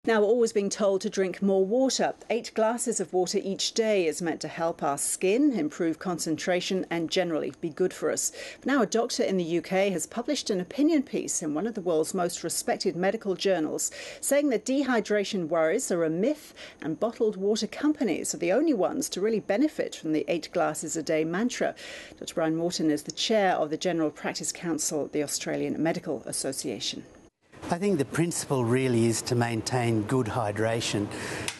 Now, we're always being told to drink more water. 8 glasses of water each day is meant to help our skin, improve concentration and generally be good for us. But now a doctor in the UK has published an opinion piece in one of the world's most respected medical journals saying that dehydration worries are a myth and bottled water companies are the only ones to really benefit from the 8 glasses a day mantra. Dr. Brian Morton is the chair of the General Practice Council at the Australian Medical Association. I think the principle really is to maintain good hydration,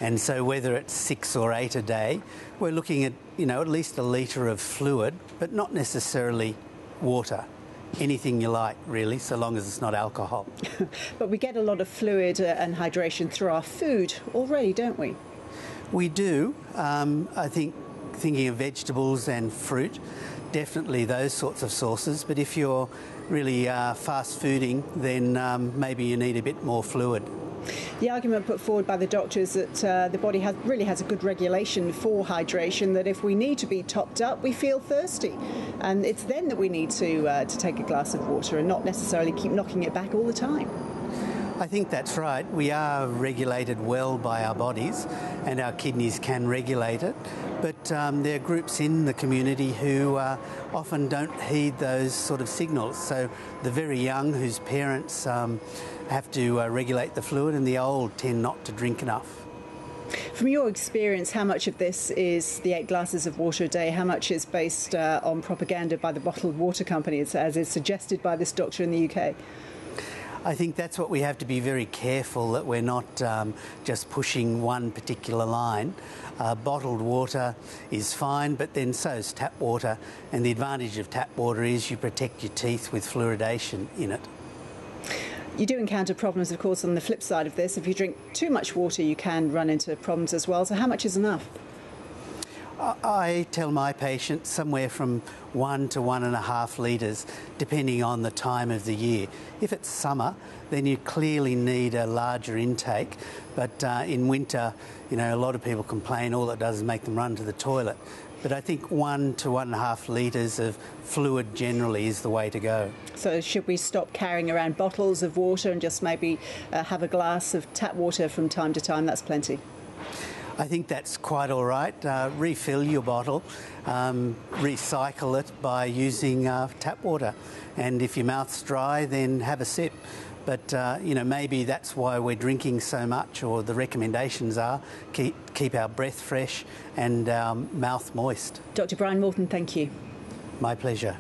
and so whether it's 6 or 8 a day, we're looking at, at least a litre of fluid, but not necessarily water. Anything you like, really, so long as it's not alcohol. But we get a lot of fluid and hydration through our food already, don't we? We do. I think thinking of vegetables and fruit, definitely those sorts of sources, but if you're really fast fooding, then maybe you need a bit more fluid. The argument put forward by the doctors that the body really has a good regulation for hydration, that if we need to be topped up, we feel thirsty. And it's then that we need to take a glass of water and not necessarily keep knocking it back all the time. I think that's right. We are regulated well by our bodies and our kidneys can regulate it. But there are groups in the community who often don't heed those sort of signals. So the very young whose parents have to regulate the fluid, and the old tend not to drink enough. From your experience, how much of this is the 8 glasses of water a day? How much is based on propaganda by the bottled water companies, as is suggested by this doctor in the UK? I think that's what we have to be very careful, that we're not just pushing one particular line. Bottled water is fine, but then so is tap water, and the advantage of tap water is you protect your teeth with fluoridation in it. You do encounter problems, of course, on the flip side of this. If you drink too much water, you can run into problems as well. So how much is enough? I tell my patients somewhere from 1 to 1.5 litres, depending on the time of the year. If it's summer, then you clearly need a larger intake, but in winter, a lot of people complain all it does is make them run to the toilet. But I think 1 to 1.5 litres of fluid generally is the way to go. So should we stop carrying around bottles of water and just maybe have a glass of tap water from time to time? That's plenty. I think that's quite all right. Refill your bottle, recycle it by using tap water, and if your mouth's dry, then have a sip. But maybe that's why we're drinking so much, or the recommendations are keep our breath fresh and our mouth moist. Dr. Brian Morton, thank you. My pleasure.